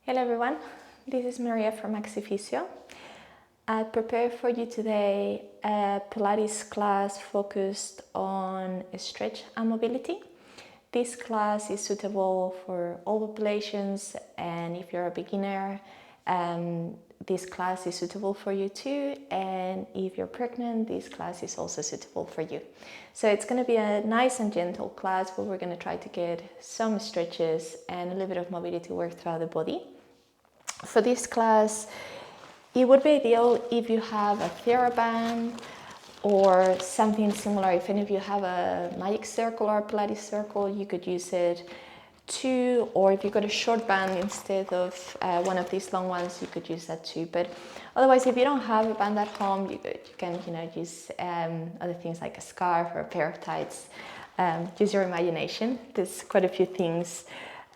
Hello everyone, this is Maria from Physio. I prepared for you today a Pilates class focused on stretch and mobility. This class is suitable for all populations, and if you're a beginner, this class is suitable for you too, and if you're pregnant, this class is also suitable for you. So it's going to be a nice and gentle class where we're going to try to get some stretches and a little bit of mobility work throughout the body. For this class, it would be ideal if you have a TheraBand or something similar. If any of you have a magic circle or a Pilates circle, you could use it too. Or if you've got a short band instead of one of these long ones, you could use that too. But otherwise, if you don't have a band at home, you can use other things like a scarf or a pair of tights. Use your imagination. There's quite a few things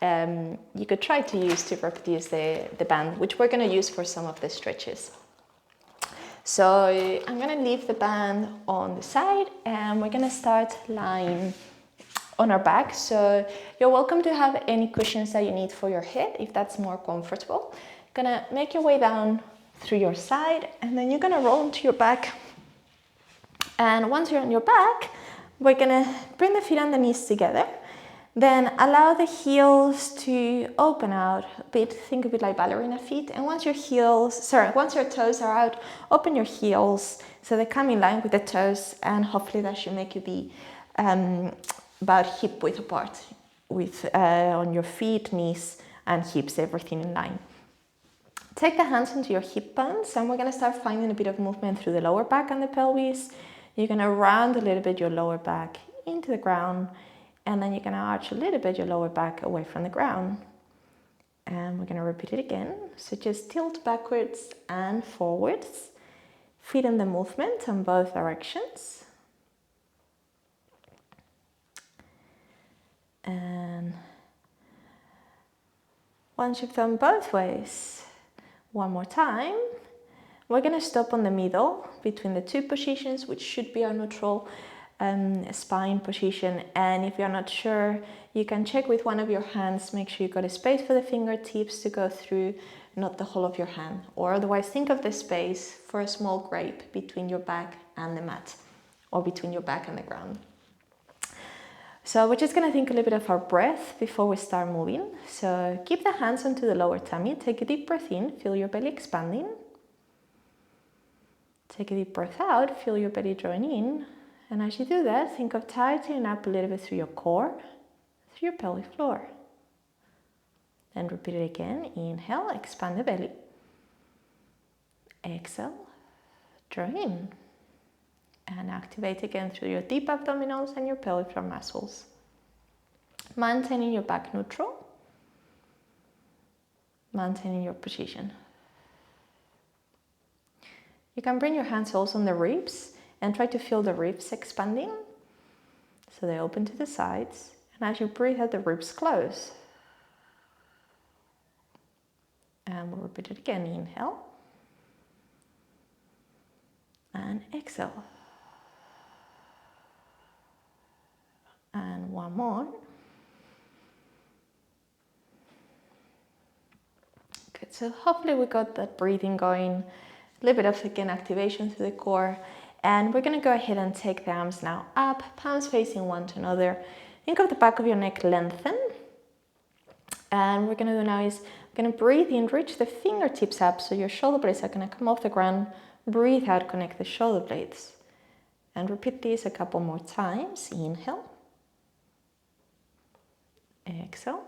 you could try to use to reproduce the band, which we're going to use for some of the stretches. So I'm going to leave the band on the side and we're going to start lying on our back. So you're welcome to have any cushions that you need for your head if that's more comfortable. You're going to make your way down through your side and then you're going to roll into your back. And once you're on your back, we're going to bring the feet and the knees together. Then allow the heels to open out a bit, think a bit like ballerina feet. And once your toes are out, open your heels so they come in line with the toes, and hopefully that should make you be about hip width apart with on your feet, knees, and hips, everything in line. Take the hands into your hip bones, and we're going to start finding a bit of movement through the lower back and the pelvis. You're going to round a little bit your lower back into the ground. And then you're going to arch a little bit your lower back away from the ground. And we're going to repeat it again. So just tilt backwards and forwards. Feet in the movement in both directions. And once you've done both ways, one more time, we're going to stop on the middle between the two positions, which should be our neutral spine position. And if you're not sure, you can check with one of your hands, make sure you've got a space for the fingertips to go through, not the whole of your hand. Or otherwise, think of the space for a small grape between your back and the mat, or between your back and the ground. So we're just going to think a little bit of our breath before we start moving. So keep the hands onto the lower tummy, take a deep breath in, feel your belly expanding. Take a deep breath out, feel your belly drawing in. And as you do that, think of tightening up a little bit through your core, through your pelvic floor. And repeat it again. Inhale, expand the belly. Exhale, draw in. And activate again through your deep abdominals and your pelvic floor muscles. Maintaining your back neutral. Maintaining your position. You can bring your hands also on the ribs and try to feel the ribs expanding. So they open to the sides. And as you breathe out, the ribs close. And we'll repeat it again. Inhale. And exhale. And one more. Good. So hopefully we got that breathing going. A little bit of, again, activation through the core. And we're going to go ahead and take the arms now up, palms facing one to another. Think of the back of your neck lengthen. And what we're going to do now is we're going to breathe in, reach the fingertips up so your shoulder blades are going to come off the ground. Breathe out, connect the shoulder blades. And repeat this a couple more times. Inhale. Exhale.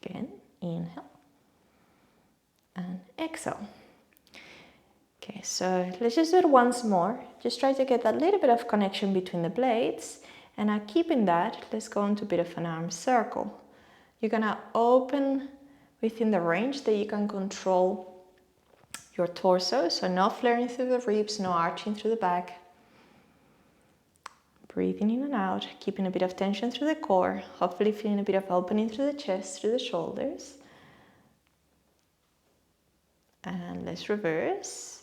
Again, inhale. And exhale. Okay, so let's just do it once more. Just try to get that little bit of connection between the blades. And now keeping that, let's go into a bit of an arm circle. You're gonna open within the range that you can control your torso. So no flaring through the ribs, no arching through the back. Breathing in and out, keeping a bit of tension through the core. Hopefully feeling a bit of opening through the chest, through the shoulders. And let's reverse.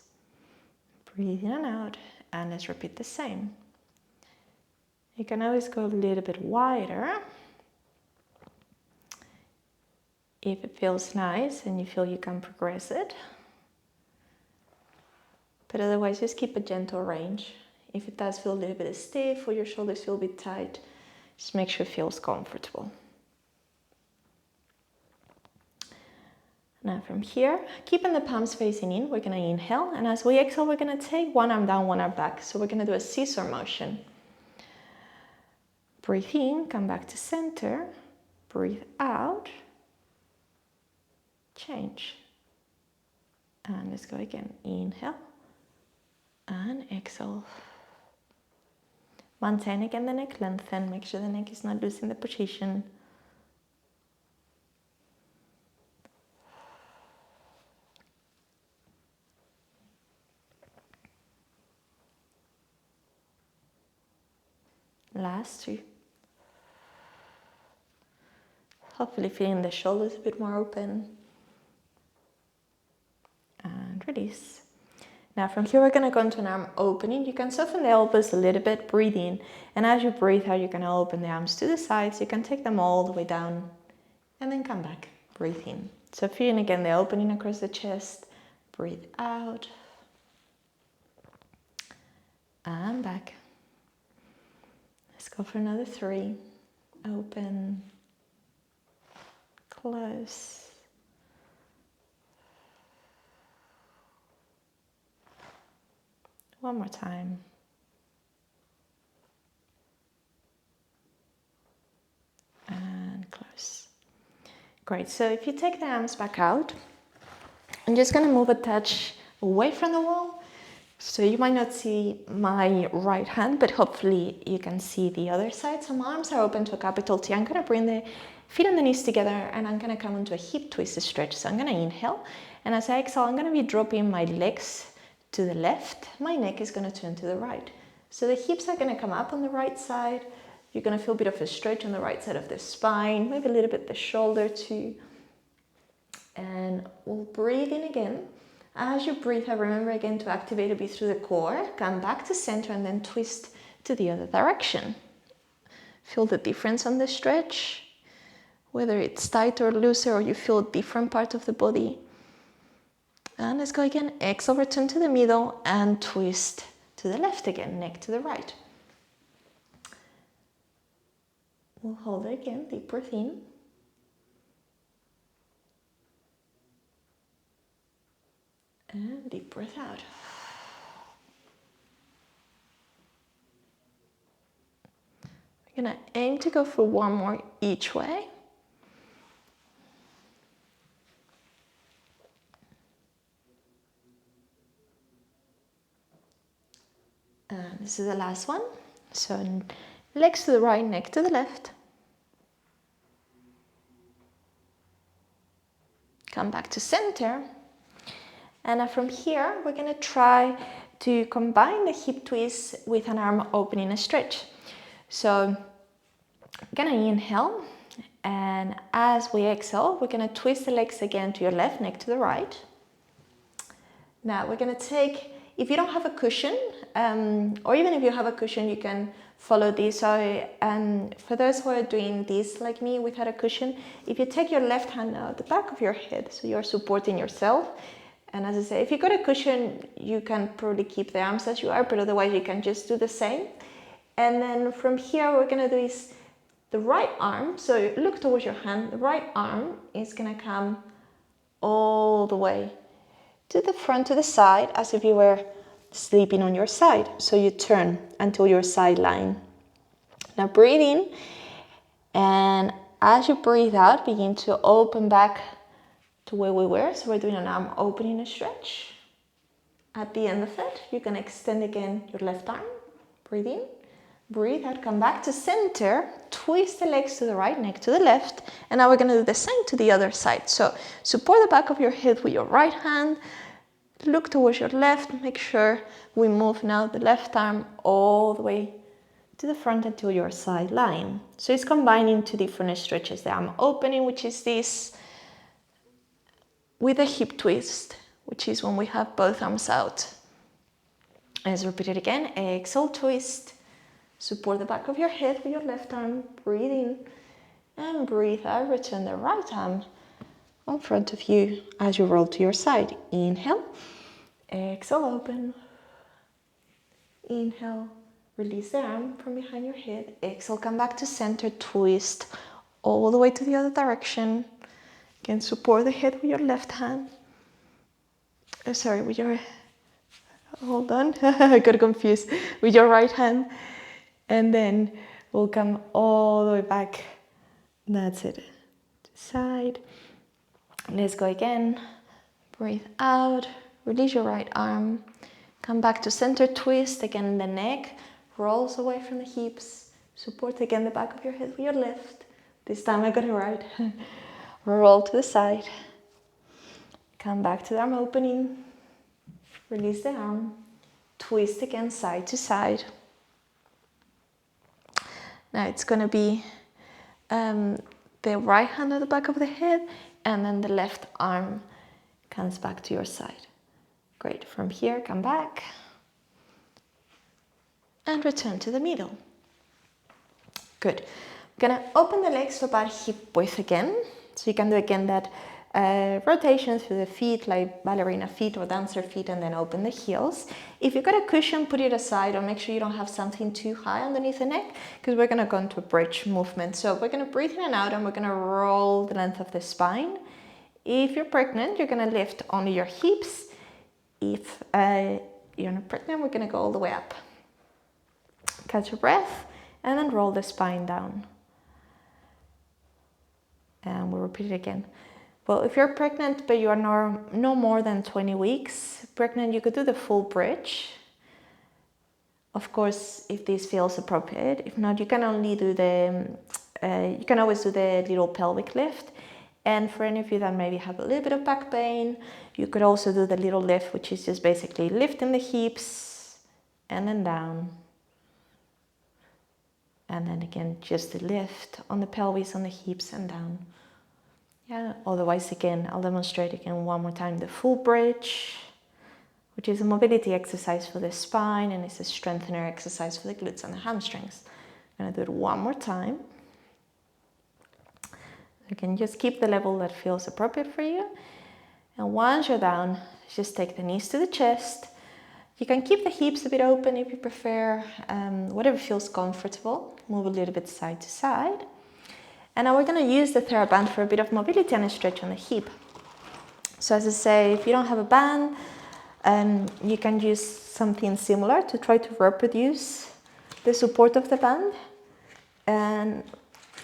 Breathe in and out, and let's repeat the same. You can always go a little bit wider. if it feels nice and you feel you can progress it. But otherwise, just keep a gentle range. If it does feel a little bit stiff or your shoulders feel a bit tight, just make sure it feels comfortable. Now from here, keeping the palms facing in, we're going to inhale. And as we exhale, we're going to take one arm down, one arm back. So we're going to do a scissor motion. Breathe in, come back to center. Breathe out. Change. And let's go again. Inhale. And exhale. Maintain again the neck lengthen. Make sure the neck is not losing the position. Last two. Hopefully feeling the shoulders a bit more open. And release. Now from here we're going to go into an arm opening. You can soften the elbows a little bit, breathe in. And as you breathe out, you're going to open the arms to the sides. You can take them all the way down and then come back. Breathe in. So feeling again the opening across the chest. Breathe out. And back. Let's go for another three. Open. Close. One more time. And close. Great. So if you take the arms back out, I'm just going to move a touch away from the wall. So you might not see my right hand, but hopefully you can see the other side. So my arms are open to a capital T. I'm going to bring the feet and the knees together and I'm going to come into a hip twist stretch. So I'm going to inhale. And as I exhale, I'm going to be dropping my legs to the left. My neck is going to turn to the right. So the hips are going to come up on the right side. You're going to feel a bit of a stretch on the right side of the spine, maybe a little bit the shoulder too. And we'll breathe in again. As you breathe out, remember again to activate a bit through the core. Come back to center and then twist to the other direction. Feel the difference on the stretch, whether it's tighter or looser or you feel a different part of the body. And let's go again. Exhale, return to the middle and twist to the left again, neck to the right. We'll hold it again, deep breath in. And deep breath out. We're going to aim to go for one more each way. And this is the last one. So legs to the right, neck to the left. Come back to center. And from here, we're going to try to combine the hip twist with an arm opening stretch. So I'm going to inhale. And as we exhale, we're going to twist the legs again to your left, neck to the right. Now we're going to take, if you don't have a cushion, or even if you have a cushion, you can follow this. So for those who are doing this like me without a cushion, if you take your left hand at the back of your head, so you're supporting yourself. And as I say, if you got a cushion, you can probably keep the arms as you are, but otherwise you can just do the same. And then from here, what we're going to do is the right arm. So look towards your hand. The right arm is going to come all the way to the front, to the side, as if you were sleeping on your side. So you turn until your side line. Now breathe in, and as you breathe out, begin to open back to where we were. So we're doing an arm opening stretch. At the end of it, you can extend again your left arm. Breathe in, breathe out, come back to center, twist the legs to the right, neck to the left, and now we're going to do the same to the other side. So support the back of your head with your right hand, look towards your left, make sure we move now the left arm all the way to the front until your side line. So it's combining two different stretches. The arm opening, which is this, with a hip twist, which is when we have both arms out. Let's repeat it again. Exhale, twist. Support the back of your head with your left arm. Breathe in and breathe out. Return the right arm in front of you as you roll to your side. Inhale, exhale, open. Inhale, release the arm from behind your head. Exhale, come back to center, twist all the way to the other direction. Again, support the head with your left hand. With your, hold on, I got confused. With your right hand. And then we'll come all the way back. That's it. Side. Let's go again. Breathe out. Release your right arm. Come back to center, twist. Again, the neck rolls away from the hips. Support again the back of your head with your left. This time I got it right. Roll to the side. Come back to the arm opening. Release the arm. Twist again side to side. Now it's going to be the right hand at the back of the head, and then the left arm comes back to your side. Great. From here, come back and return to the middle. Good. I'm going to open the legs to about hip width again. So you can do again that rotation through the feet, like ballerina feet or dancer feet, and then open the heels. If you've got a cushion, put it aside, or make sure you don't have something too high underneath the neck, because we're going to go into a bridge movement. So we're going to breathe in and out, and we're going to roll the length of the spine. If you're pregnant, you're going to lift only your hips. If you're not pregnant, we're going to go all the way up. Catch your breath, and then roll the spine down. And we'll repeat it again. Well, if you're pregnant, but you are no more than 20 weeks pregnant, you could do the full bridge. Of course, if this feels appropriate. If not, you can only do you can always do the little pelvic lift. And for any of you that maybe have a little bit of back pain, you could also do the little lift, which is just basically lifting the hips and then down. And then again, just the lift on the pelvis, on the hips and down. Yeah, otherwise again, I'll demonstrate again one more time the full bridge, which is a mobility exercise for the spine and it's a strengthener exercise for the glutes and the hamstrings. I'm going to do it one more time. You can just keep the level that feels appropriate for you. And once you're down, just take the knees to the chest. You can keep the hips a bit open if you prefer, whatever feels comfortable. Move a little bit side to side. And now we're going to use the TheraBand for a bit of mobility and a stretch on the hip. So as I say, if you don't have a band, you can use something similar to try to reproduce the support of the band. And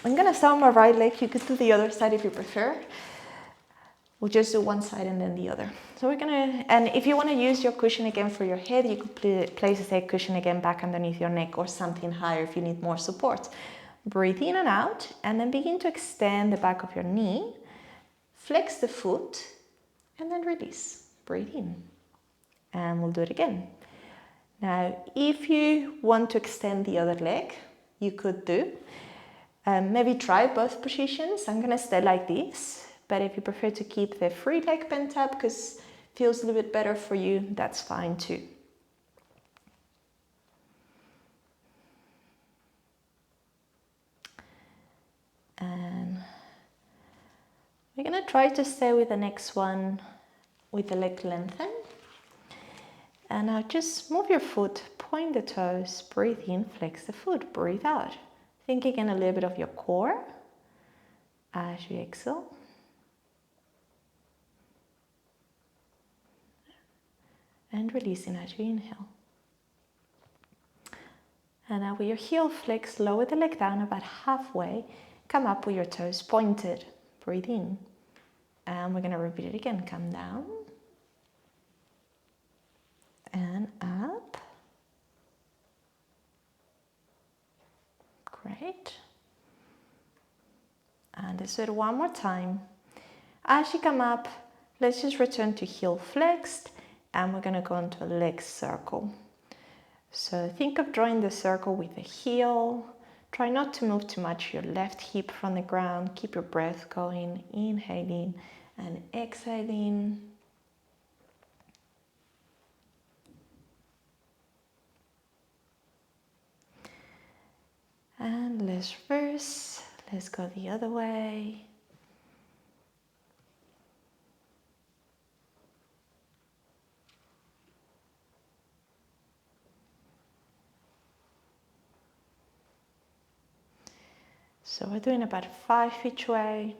I'm going to start on my right leg. You could do the other side if you prefer. We'll just do one side and then the other. So we're going to, and if you want to use your cushion again for your head, you could place a cushion again back underneath your neck or something higher if you need more support. Breathe in and out, and then begin to extend the back of your knee. Flex the foot, and then release. Breathe in. And we'll do it again. Now, if you want to extend the other leg, you could do. Maybe try both positions. I'm going to stay like this. But if you prefer to keep the free leg bent up because it feels a little bit better for you, that's fine too. And we're going to try to stay with the next one with the leg lengthened. And now just move your foot, point the toes, breathe in, flex the foot, breathe out. Think again a little bit of your core as you exhale. And releasing as you inhale. And now with your heel flex, lower the leg down about halfway. Come up with your toes pointed. Breathe in. And we're going to repeat it again. Come down. And up. Great. And let's do it one more time. As you come up, let's just return to heel flexed. And we're going to go into a leg circle. So think of drawing the circle with the heel. Try not to move too much your left hip from the ground. Keep your breath going, inhaling and exhaling. And let's reverse. Let's go the other way. So we're doing about 5 each way.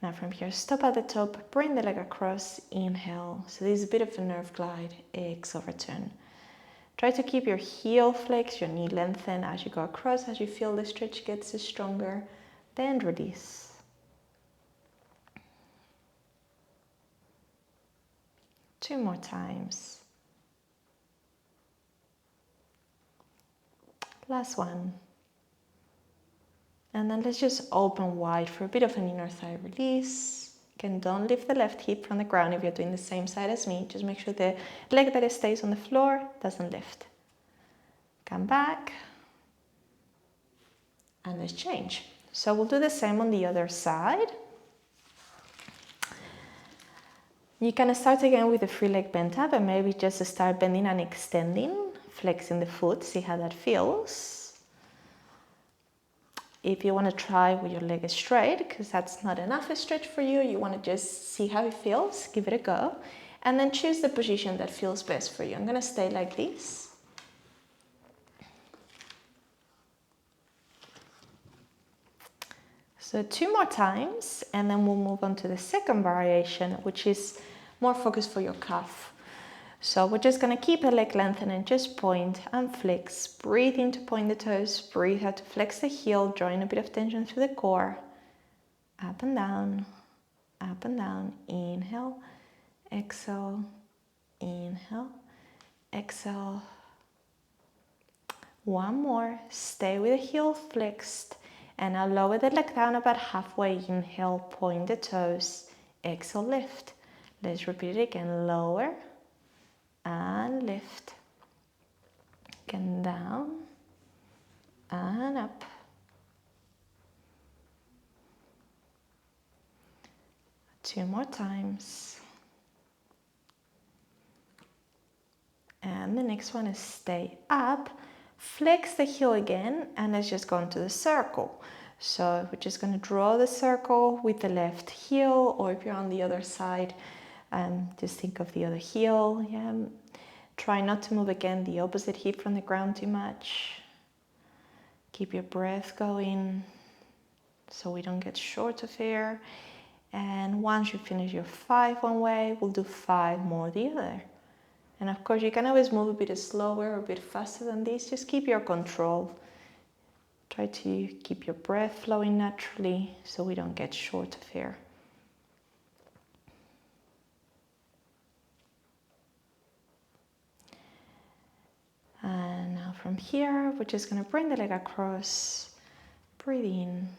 Now from here, stop at the top, bring the leg across, inhale. So this is a bit of a nerve glide, exhale, return. Try to keep your heel flexed, your knee lengthened as you go across, as you feel the stretch gets stronger, then release. Two more times. Last one. And then let's just open wide for a bit of an inner thigh release. Again, don't lift the left hip from the ground if you're doing the same side as me. Just make sure the leg that stays on the floor doesn't lift. Come back. And let's change. So we'll do the same on the other side. You can start again with the free leg bent up and maybe just start bending and extending, flexing the foot, see how that feels. If you want to try with your leg straight, because that's not enough stretch for you, you want to just see how it feels, give it a go, and then choose the position that feels best for you. I'm going to stay like this. So 2 more times, and then we'll move on to the second variation, which is more focused for your calf. So we're just going to keep the leg lengthened and just point and flex. Breathe in to point the toes, breathe out to flex the heel, drawing a bit of tension through the core. Up and down, inhale, exhale, inhale, exhale. One more, stay with the heel flexed, and now lower the leg down about halfway. Inhale, point the toes, exhale, lift. Let's repeat it again, lower, and lift, again down and up. Two more times. And the next one is stay up, flex the heel again, and let's just go into the circle. So we're just going to draw the circle with the left heel, or if you're on the other side, just think of the other heel. Yeah. Try not to move again the opposite hip from the ground too much. Keep your breath going so we don't get short of air. And once you finish your 5 one way, we'll do 5 more the other. And of course, you can always move a bit slower or a bit faster than this. Just keep your control. Try to keep your breath flowing naturally so we don't get short of air. And now from here, we're just going to bring the leg across, breathe in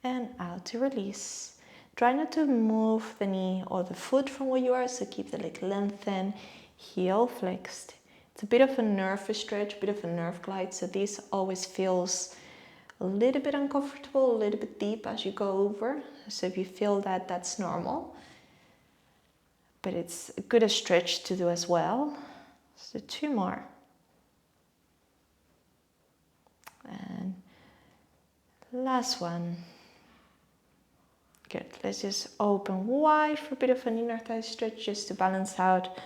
and out to release. Try not to move the knee or the foot from where you are, so keep the leg lengthened, heel flexed. It's a bit of a nerve stretch, a bit of a nerve glide, so this always feels a little bit uncomfortable, a little bit deep as you go over. So if you feel that, that's normal. But it's a good stretch to do as well. So 2 more. And last one. Good. Let's just open wide for a bit of an inner thigh stretch just to balance out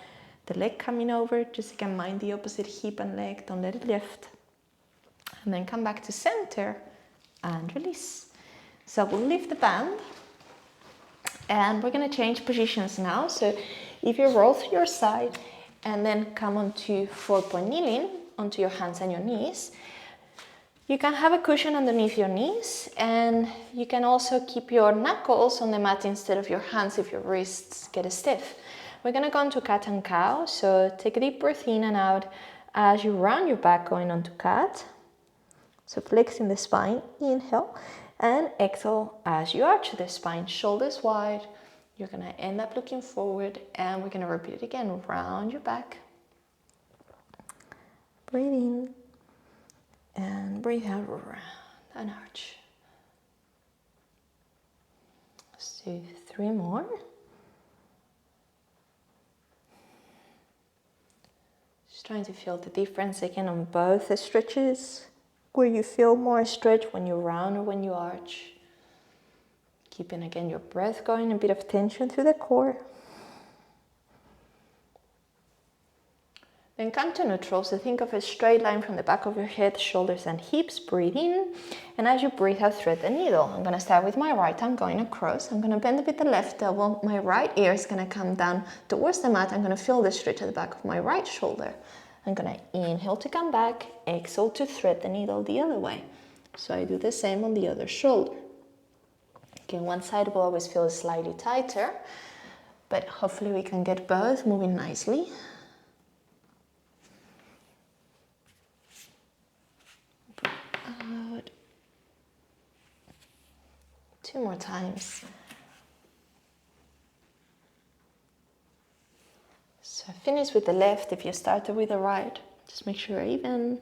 the leg coming over. Just again, mind the opposite hip and leg. Don't let it lift. And then come back to center and release. So we'll lift the band. And we're going to change positions now. So if you roll to your side and then come onto 4-point kneeling, onto your hands and your knees, you can have a cushion underneath your knees, and you can also keep your knuckles on the mat instead of your hands if your wrists get stiff. We're going to go into cat and cow, so take a deep breath in and out as you round your back going onto cat. So flexing the spine, inhale, and exhale as you arch the spine, shoulders wide. You're going to end up looking forward, and we're going to repeat it again. Round your back. Breathe in. And breathe out, round and arch. Let's do 3 more. Just trying to feel the difference again on both the stretches, where you feel more stretch when you round or when you arch. Keeping again your breath going, a bit of tension through the core. Then come to neutral, so think of a straight line from the back of your head, shoulders and hips. Breathe in, and as you breathe out, thread the needle. I'm going to start with my right arm going across. I'm going to bend with the left elbow. My right ear is going to come down towards the mat. I'm going to feel the stretch at the back of my right shoulder. I'm going to inhale to come back, exhale to thread the needle the other way. So I do the same on the other shoulder. Again, one side will always feel slightly tighter, but hopefully we can get both moving nicely. Out. 2 more times. So finish with the left. If you started with the right, just make sure you're even.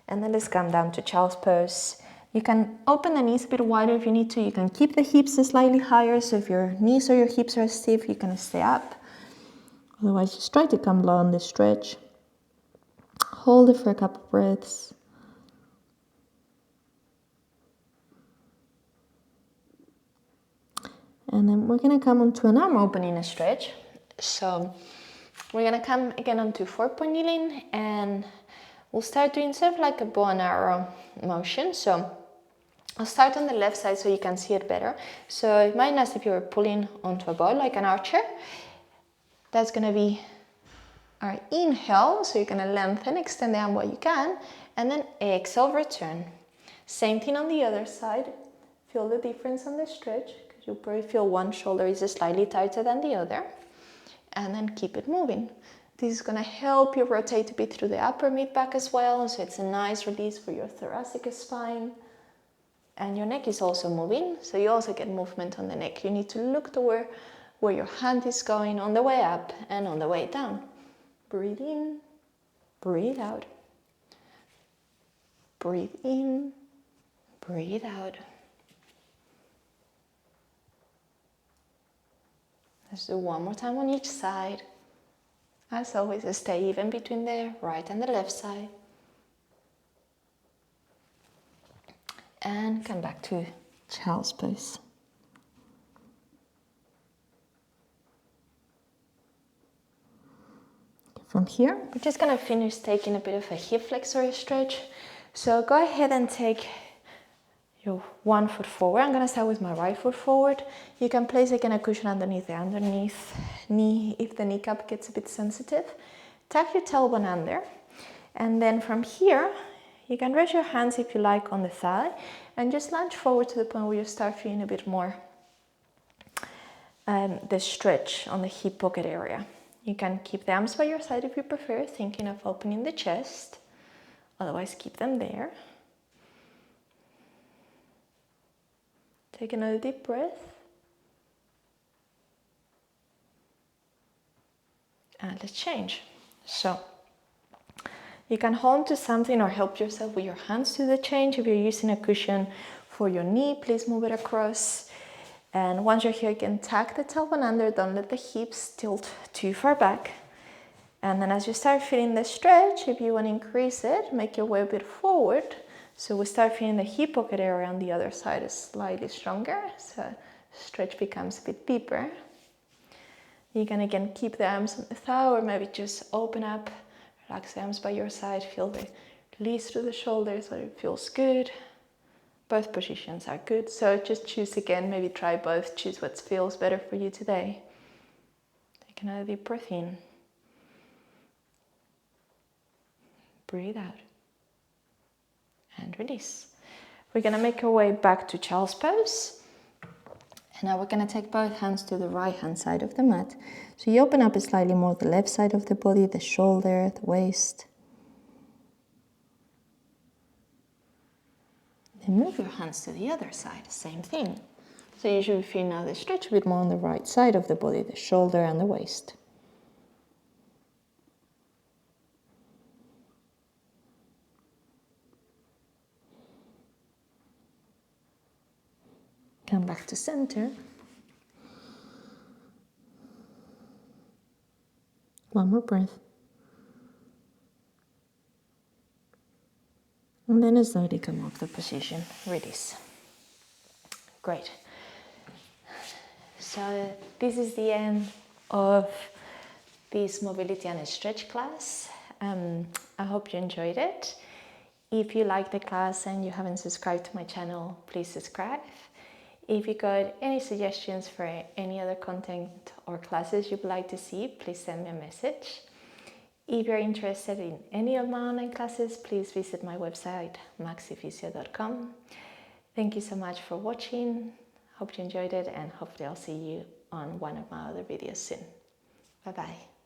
And then let's come down to child's pose. You can open the knees a bit wider if you need to. You can keep the hips slightly higher. So if your knees or your hips are stiff, you can stay up. Otherwise, just try to come low on this stretch. Hold it for a couple breaths. And then we're going to come onto an arm opening stretch. So we're going to come again onto 4-point kneeling, and we'll start doing sort of like a bow and arrow motion. So I'll start on the left side so you can see it better. So imagine as if you were pulling onto a bow like an archer. That's going to be our inhale. So you're going to lengthen, extend the arm what you can, and then exhale, return. Same thing on the other side. Feel the difference on the stretch, because you'll probably feel one shoulder is slightly tighter than the other. And then keep it moving. This is going to help you rotate a bit through the upper mid-back as well. So it's a nice release for your thoracic spine. And your neck is also moving, so you also get movement on the neck. You need to look to where your hand is going on the way up and on the way down. Breathe in, breathe out. Breathe in, breathe out. Let's do one more time on each side. As always, stay even between the right and the left side. And come back to child's pose. From here, we're just going to finish taking a bit of a hip flexor stretch. So go ahead and take your one foot forward. I'm going to start with my right foot forward. You can place again a cushion underneath knee if the kneecap gets a bit sensitive. Tuck your tailbone under, and then from here, you can raise your hands if you like on the thigh and just lunge forward to the point where you start feeling a bit more the stretch on the hip pocket area. You can keep the arms by your side if you prefer, thinking of opening the chest. Otherwise, keep them there. Take another deep breath. And let's change. So you can hold to something or help yourself with your hands to the change. If you're using a cushion for your knee, please move it across. And once you're here, you can tuck the tailbone under. Don't let the hips tilt too far back. And then as you start feeling the stretch, if you want to increase it, make your way a bit forward. So we start feeling the hip pocket area on the other side is slightly stronger. So stretch becomes a bit deeper. You can again keep the arms on the thigh, or maybe just open up. Relax the arms by your side, feel the release through the shoulders where it feels good. Both positions are good, so just choose again, maybe try both, choose what feels better for you today. Take another deep breath in. Breathe out. And release. We're going to make our way back to child's pose. And now we're going to take both hands to the right hand side of the mat. So you open up slightly more the left side of the body, the shoulder, the waist. Then move your hands to the other side, same thing. So you should feel now the stretch a bit more on the right side of the body, the shoulder and the waist. Come back to center. One more breath. And then slowly come off the position. Release. Great. So this is the end of this mobility and stretch class. I hope you enjoyed it. If you like the class and you haven't subscribed to my channel, please subscribe. If you got any suggestions for any other content or classes you'd like to see, please send me a message. If you're interested in any of my online classes, please visit my website, maxifysio.com. Thank you so much for watching. Hope you enjoyed it, and hopefully I'll see you on one of my other videos soon. Bye bye.